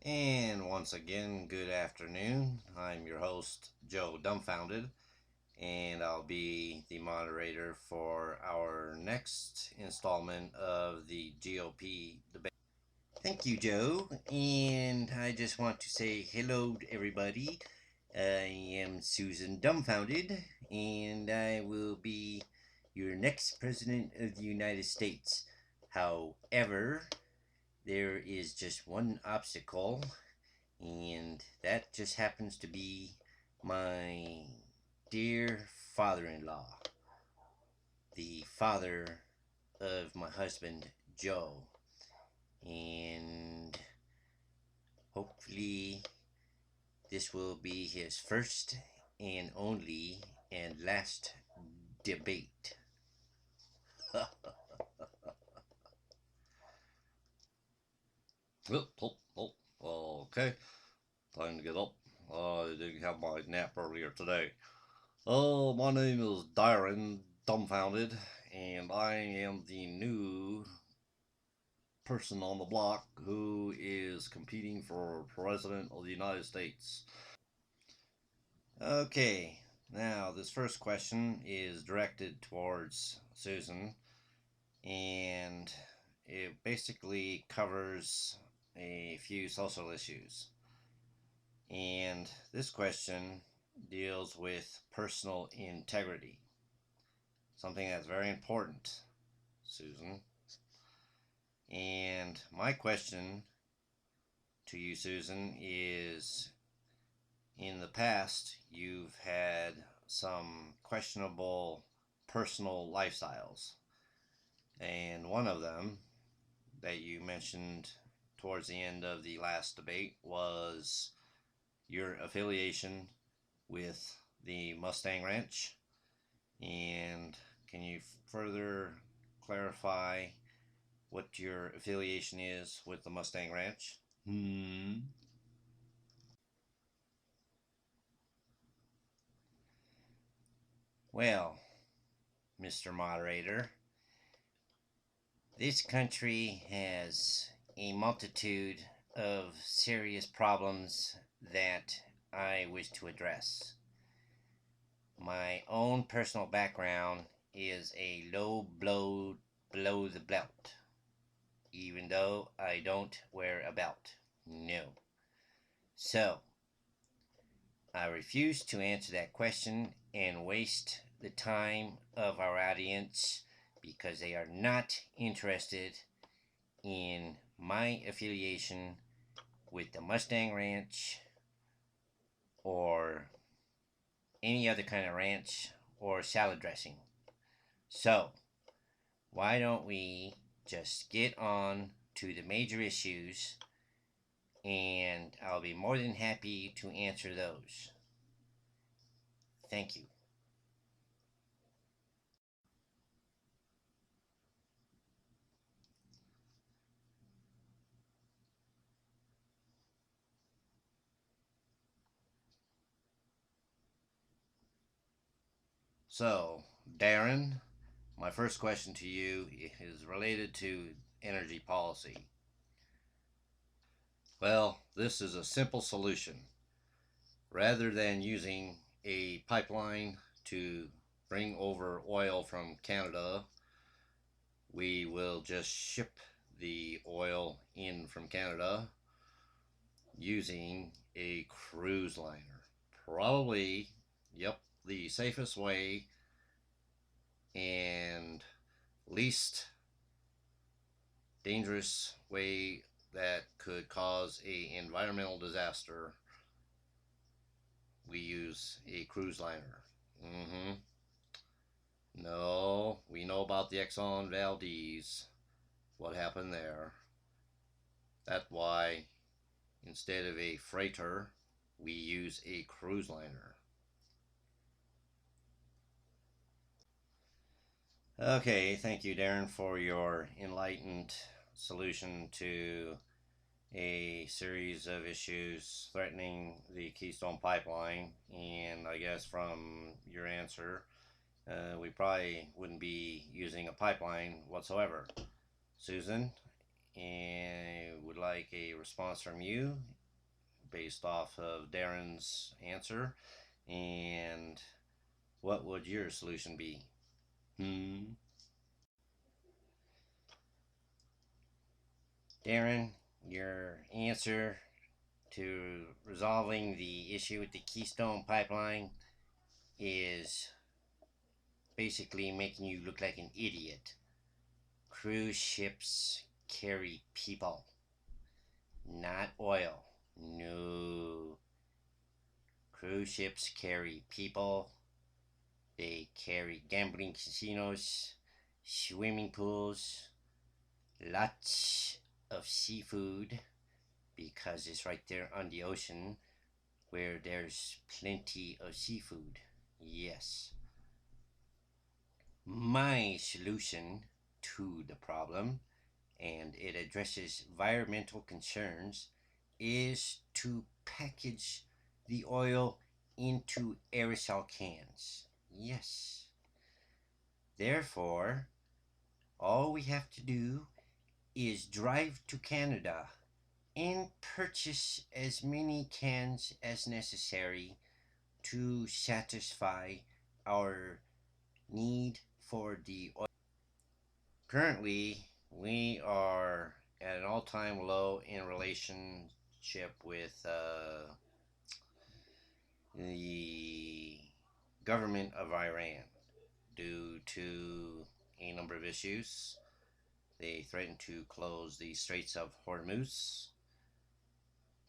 And once again, good afternoon. I'm your host, Joe Dumbfounded, and I'll be the moderator for our next installment of the GOP debate. Thank you, Joe. And I just want to say hello to everybody. I am Susan Dumbfounded, and I will be your next President of the United States. However, there is just one obstacle, and that just happens to be my dear father-in-law, the father of my husband, Joe. And hopefully this will be his first and only and last debate. Okay. Time to get up. I didn't have my nap earlier today. My name is Darren Dumbfounded, and I am the new person on the block who is competing for President of the United States. Okay, now this first question is directed towards Susan, and it basically covers a few social issues. And this question deals with personal integrity, something that's very important, Susan. And my question to you, Susan, is in the past you've had some questionable personal lifestyles, and one of them that you mentioned towards the end of the last debate was your affiliation with the Mustang Ranch. And can you further clarify what your affiliation is with the Mustang Ranch? Well, Mr. Moderator, this country has a multitude of serious problems that I wish to address. My own personal background is a low blow below the belt, even though I don't wear a belt. No. So, I refuse to answer that question and waste the time of our audience because they are not interested in my affiliation with the Mustang Ranch or any other kind of ranch or salad dressing. So, why don't we just get on to the major issues, and I'll be more than happy to answer those. Thank you. So, Darren, my first question to you is related to energy policy. Well, this is a simple solution. Rather than using a pipeline to bring over oil from Canada, we will just ship the oil in from Canada using a cruise liner. Probably, yep, the safest way and least dangerous way that could cause a environmental disaster. We use a cruise liner. No, we know about the Exxon Valdez, what happened there. That's why instead of a freighter, we use a cruise liner. Okay, thank you, Darren, for your enlightened solution to a series of issues threatening the Keystone Pipeline. And I guess from your answer, we probably wouldn't be using a pipeline whatsoever. Susan, and would like a response from you based off of Darren's answer. And what would your solution be? Darren, your answer to resolving the issue with the Keystone Pipeline is basically making you look like an idiot. Cruise ships carry people, not oil. No. Cruise ships carry people. They carry gambling casinos, swimming pools, lots of seafood, because it's right there on the ocean where there's plenty of seafood. Yes. My solution to the problem, and it addresses environmental concerns, is to package the oil into aerosol cans. Yes. Therefore, all we have to do is drive to Canada and purchase as many cans as necessary to satisfy our need for the oil. Currently, we are at an all-time low in relationship with the government of Iran due to a number of issues. They threatened to close the Straits of Hormuz,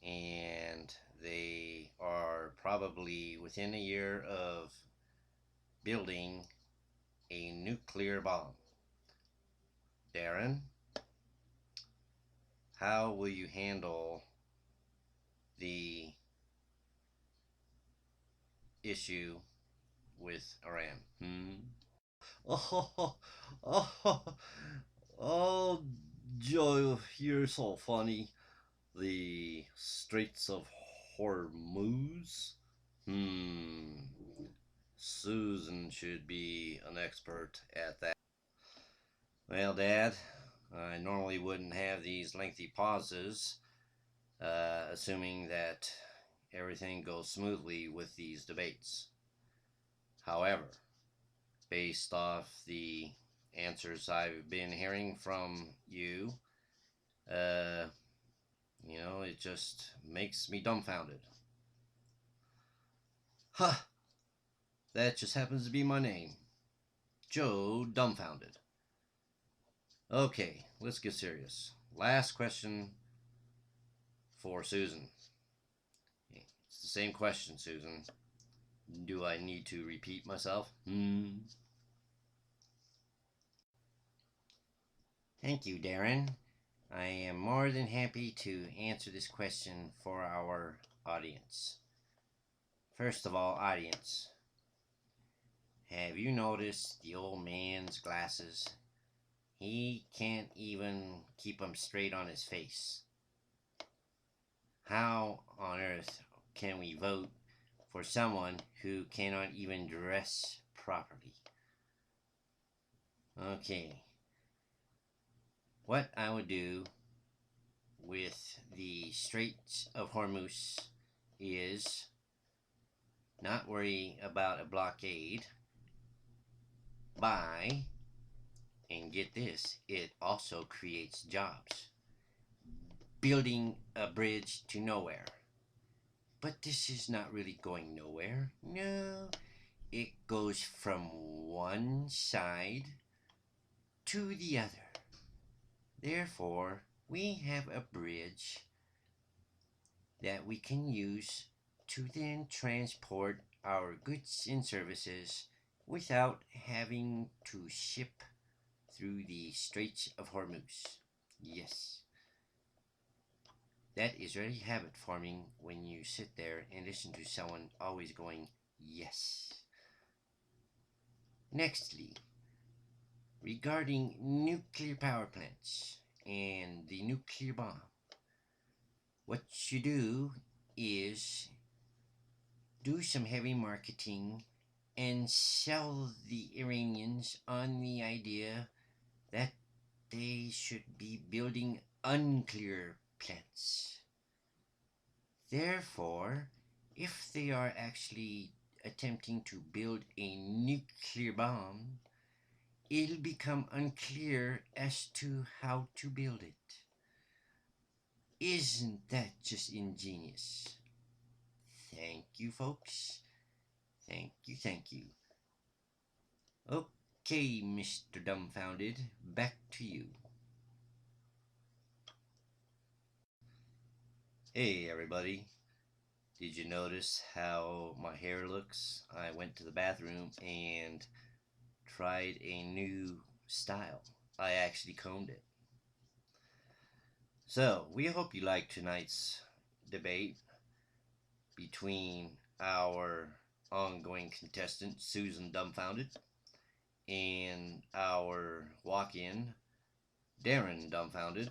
and they are probably within a year of building a nuclear bomb. Darren, how will you handle the issue with Iran? Oh, oh, oh, Joe, you're so funny. The Straits of Hormuz? Susan should be an expert at that. Well, Dad, I normally wouldn't have these lengthy pauses, assuming that everything goes smoothly with these debates. However, based off the answers I've been hearing from you, it just makes me dumbfounded. Ha! That just happens to be my name. Joe Dumbfounded. Okay, let's get serious. Last question for Susan. It's the same question, Susan. Do I need to repeat myself? Thank you, Darren. I am more than happy to answer this question for our audience. First of all, audience, have you noticed the old man's glasses? He can't even keep them straight on his face. How on earth can we vote for someone who cannot even dress properly? Okay. What I would do with the Straits of Hormuz is not worry about a blockade by, and get this, it also creates jobs. Building a bridge to nowhere. But this is not really going nowhere. No, it goes from one side to the other. Therefore, we have a bridge that we can use to then transport our goods and services without having to ship through the Straits of Hormuz. Yes. That is very habit forming when you sit there and listen to someone always going, yes. Nextly, regarding nuclear power plants and the nuclear bomb, what you do is do some heavy marketing and sell the Iranians on the idea that they should be building unclear plants. Therefore, if they are actually attempting to build a nuclear bomb, it'll become unclear as to how to build it. Isn't that just ingenious? Thank you, folks. Thank you, thank you. Okay, Mr. Dumbfounded, back to you. Hey, everybody. Did you notice how my hair looks? I went to the bathroom and tried a new style. I actually combed it. So, we hope you liked tonight's debate between our ongoing contestant, Susan Dumbfounded, and our walk in, Darren Dumbfounded.